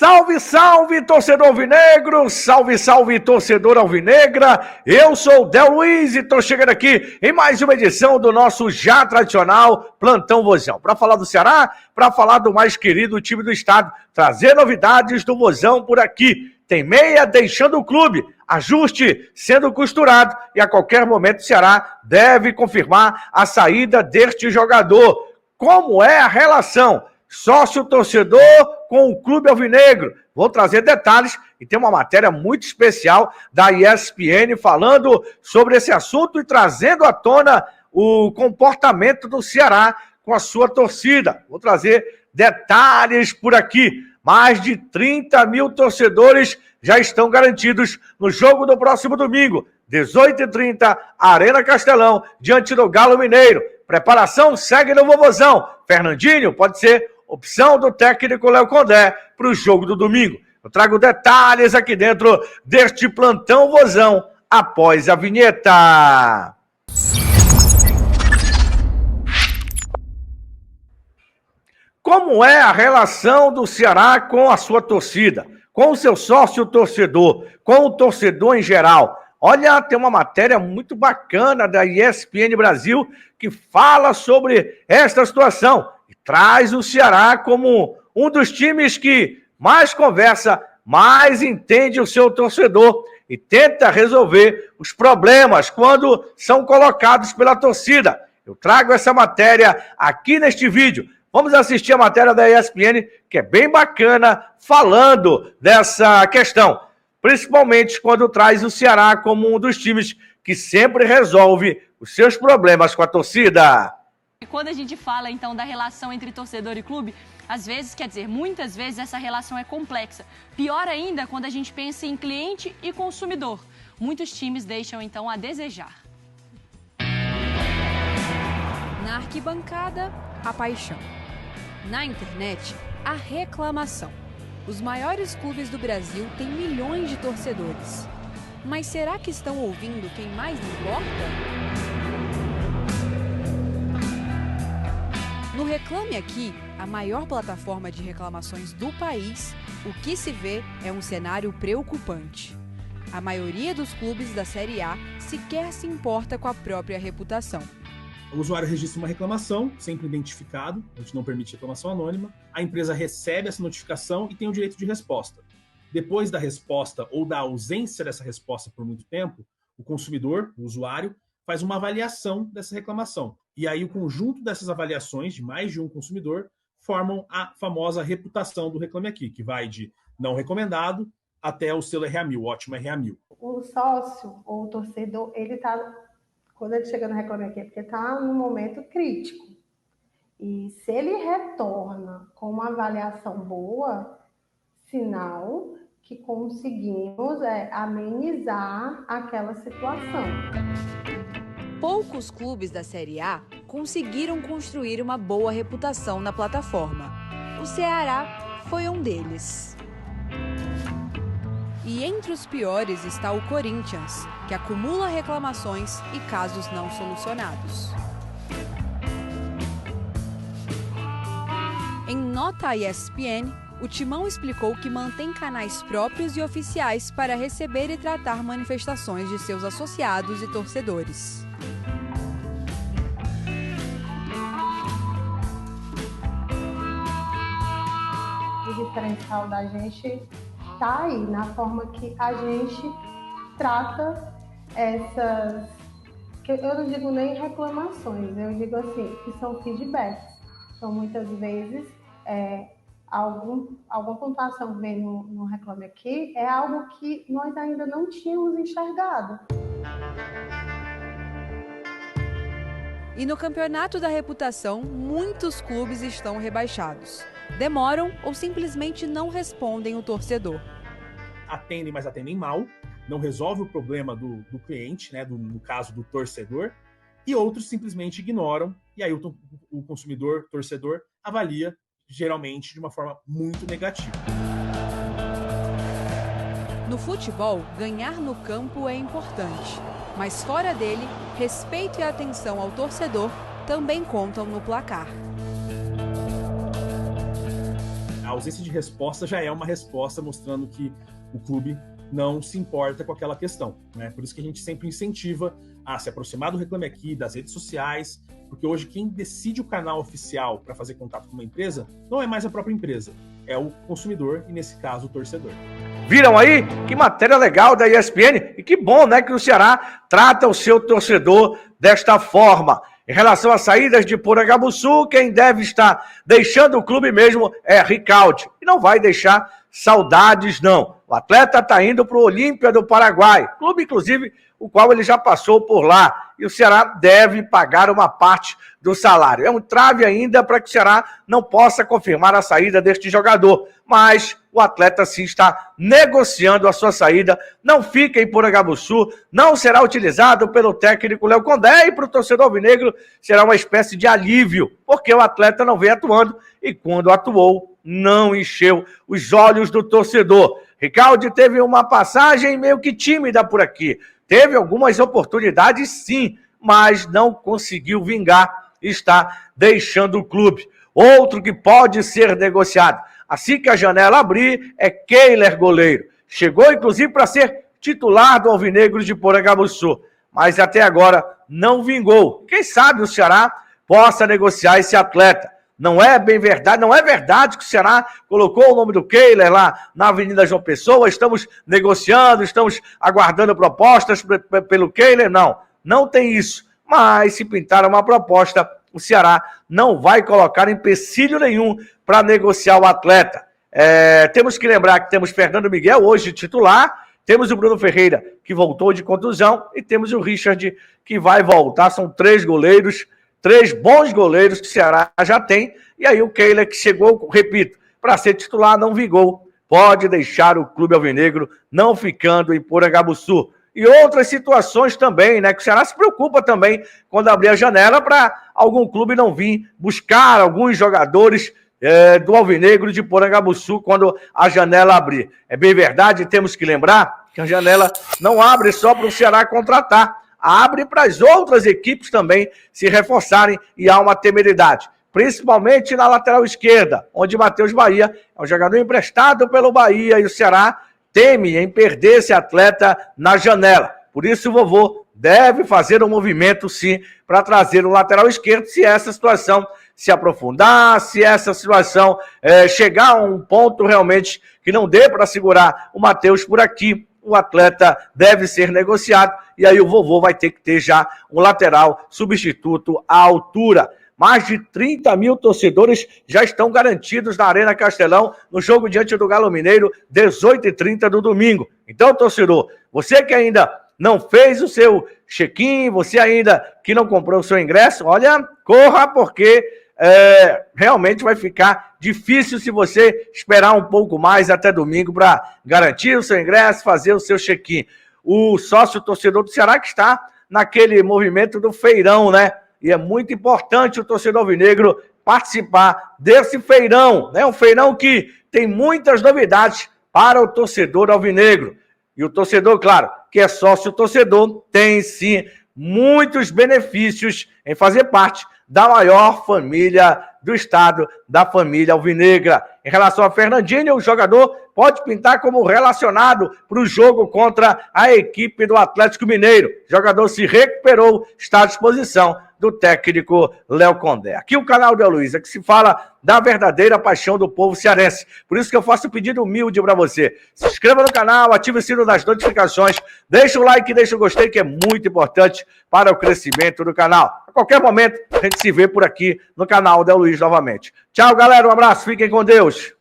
Salve, salve, torcedor alvinegro! Salve, salve, torcedor alvinegra! Eu sou o Del Luiz e estou chegando aqui em mais uma edição do nosso já tradicional Plantão Vozão. Para falar do Ceará, para falar do mais querido time do estado, trazer novidades do Vozão por aqui. Tem meia deixando o clube, ajuste sendo costurado e a qualquer momento o Ceará deve confirmar a saída deste jogador. Como é a relação sócio-torcedor com o Clube Alvinegro? Vou trazer detalhes e tem uma matéria muito especial da ESPN falando sobre esse assunto e trazendo à tona o comportamento do Ceará com a sua torcida. Vou trazer detalhes por aqui. Mais de 30 mil torcedores já estão garantidos no jogo do próximo domingo, 18h30, Arena Castelão, diante do Galo Mineiro. Preparação segue no Vovozão. Fernandinho pode ser opção do técnico Léo Condé para o jogo do domingo. Eu trago detalhes aqui dentro deste Plantão Vozão após a vinheta. Como é a relação do Ceará com a sua torcida, com o seu sócio-torcedor, com o torcedor em geral? Olha, tem uma matéria muito bacana da ESPN Brasil que fala sobre esta situação e traz o Ceará como um dos times que mais conversa, mais entende o seu torcedor e tenta resolver os problemas quando são colocados pela torcida. Eu trago essa matéria aqui neste vídeo. Vamos assistir a matéria da ESPN, que é bem bacana, falando dessa questão. Principalmente quando traz o Ceará como um dos times que sempre resolve os seus problemas com a torcida. Quando a gente fala, então, da relação entre torcedor e clube, às vezes, quer dizer, muitas vezes essa relação é complexa. Pior ainda quando a gente pensa em cliente e consumidor. Muitos times deixam, então, a desejar. Na arquibancada, a paixão. Na internet, a reclamação. Os maiores clubes do Brasil têm milhões de torcedores. Mas será que estão ouvindo quem mais importa? No Reclame Aqui, a maior plataforma de reclamações do país, o que se vê é um cenário preocupante. A maioria dos clubes da Série A sequer se importa com a própria reputação. O usuário registra uma reclamação, sempre identificado, a gente não permite reclamação anônima. A empresa recebe essa notificação e tem o direito de resposta. Depois da resposta ou da ausência dessa resposta por muito tempo, o consumidor, o usuário, faz uma avaliação dessa reclamação. E aí o conjunto dessas avaliações, de mais de um consumidor, formam a famosa reputação do Reclame Aqui, que vai de não recomendado até o selo RA1000, ótimo RA1000. O sócio ou o torcedor, ele está... Quando ele chega no Reclame Aqui, é porque está num momento crítico. E se ele retorna com uma avaliação boa, sinal que conseguimos amenizar aquela situação. Poucos clubes da Série A conseguiram construir uma boa reputação na plataforma. O Ceará foi um deles. E entre os piores está o Corinthians, que acumula reclamações e casos não solucionados. Em nota à ESPN, o Timão explicou que mantém canais próprios e oficiais para receber e tratar manifestações de seus associados e torcedores. O diferencial da gente está aí, na forma que a gente trata essas, que eu não digo nem reclamações, eu digo assim, que são feedbacks. Então, muitas vezes, alguma pontuação que vem no Reclame Aqui é algo que nós ainda não tínhamos enxergado. E no campeonato da reputação, muitos clubes estão rebaixados. Demoram ou simplesmente não respondem o torcedor. Atendem, mas atendem mal, não resolve o problema do cliente, né, no caso do torcedor, e outros simplesmente ignoram, e aí o consumidor, torcedor, avalia, geralmente, de uma forma muito negativa. No futebol, ganhar no campo é importante, mas fora dele, respeito e atenção ao torcedor também contam no placar. A ausência de resposta já é uma resposta mostrando que o clube não se importa com aquela questão, né? Por isso que a gente sempre incentiva a se aproximar do Reclame Aqui, das redes sociais, porque hoje quem decide o canal oficial para fazer contato com uma empresa não é mais a própria empresa, é o consumidor e, nesse caso, o torcedor. Viram aí? Que matéria legal da ESPN. E que bom, né, que o Ceará trata o seu torcedor desta forma. Em relação às saídas de Porangabuçu, quem deve estar deixando o clube mesmo é Ricaldi. E não vai deixar saudades, não. O atleta está indo para o Olímpia do Paraguai, clube, inclusive, o qual ele já passou por lá. E o Ceará deve pagar uma parte do salário. É um trave ainda para que o Ceará não possa confirmar a saída deste jogador. Mas o atleta sim está negociando a sua saída. Não fica em Porangabuçu, não será utilizado pelo técnico Léo Condé, e para o torcedor alvinegro será uma espécie de alívio, porque o atleta não vem atuando e quando atuou não encheu os olhos do torcedor. Ricaldi teve uma passagem meio que tímida por aqui. Teve algumas oportunidades, sim, mas não conseguiu vingar e está deixando o clube. Outro que pode ser negociado assim que a janela abrir é Keiler, goleiro. Chegou, inclusive, para ser titular do Alvinegro de Porangabuçu, mas até agora não vingou. Quem sabe o Ceará possa negociar esse atleta. Não é bem verdade, não é verdade que o Ceará colocou o nome do Keiler lá na Avenida João Pessoa. Estamos negociando, estamos aguardando propostas pelo Keiler. Não, não tem isso. Mas se pintar uma proposta, o Ceará não vai colocar empecilho nenhum para negociar o atleta. Temos que lembrar que temos Fernando Miguel, hoje titular, temos o Bruno Ferreira, que voltou de contusão, e temos o Richard, que vai voltar. São 3 goleiros, 3 bons goleiros que o Ceará já tem, e aí o Keiler, que chegou, repito, para ser titular, não vingou, pode deixar o clube alvinegro, não ficando em Porangabuçu. E outras situações também, né, que o Ceará se preocupa também quando abrir a janela para algum clube não vir buscar alguns jogadores do Alvinegro de Porangabuçu quando a janela abrir. É bem verdade, temos que lembrar que a janela não abre só para o Ceará contratar, abre para as outras equipes também se reforçarem, e há uma temeridade, principalmente na lateral esquerda, onde Matheus Bahia é um jogador emprestado pelo Bahia, e o Ceará teme em perder esse atleta na janela. Por isso o vovô deve fazer um movimento, sim, para trazer o lateral esquerdo, se essa situação se aprofundar, se essa situação chegar a um ponto realmente que não dê para segurar o Matheus por aqui. O atleta deve ser negociado, e aí o vovô vai ter que ter já um lateral substituto à altura. Mais de 30 mil torcedores já estão garantidos na Arena Castelão no jogo diante do Galo Mineiro, 18h30 do domingo. Então, torcedor, você que ainda não fez o seu check-in, você ainda que não comprou o seu ingresso, olha, corra, porque realmente vai ficar difícil se você esperar um pouco mais até domingo para garantir o seu ingresso, fazer o seu check-in. O sócio torcedor do Ceará que está naquele movimento do feirão, né? E é muito importante o torcedor alvinegro participar desse feirão, né? Um feirão que tem muitas novidades para o torcedor alvinegro. E o torcedor, claro, que é sócio torcedor, tem sim muitos benefícios em fazer parte da maior família do estado, da família alvinegra. Em relação a Fernandinho, o jogador pode pintar como relacionado para o jogo contra a equipe do Atlético Mineiro. O jogador se recuperou, está à disposição do técnico Léo Condé. Aqui o canal Del Luiz, que se fala da verdadeira paixão do povo cearense. Por isso que eu faço um pedido humilde para você. Se inscreva no canal, ative o sino das notificações, deixa o like, deixa o gostei, que é muito importante para o crescimento do canal. A qualquer momento, a gente se vê por aqui no canal Del Luiz novamente. Tchau, galera, um abraço, fiquem com Deus.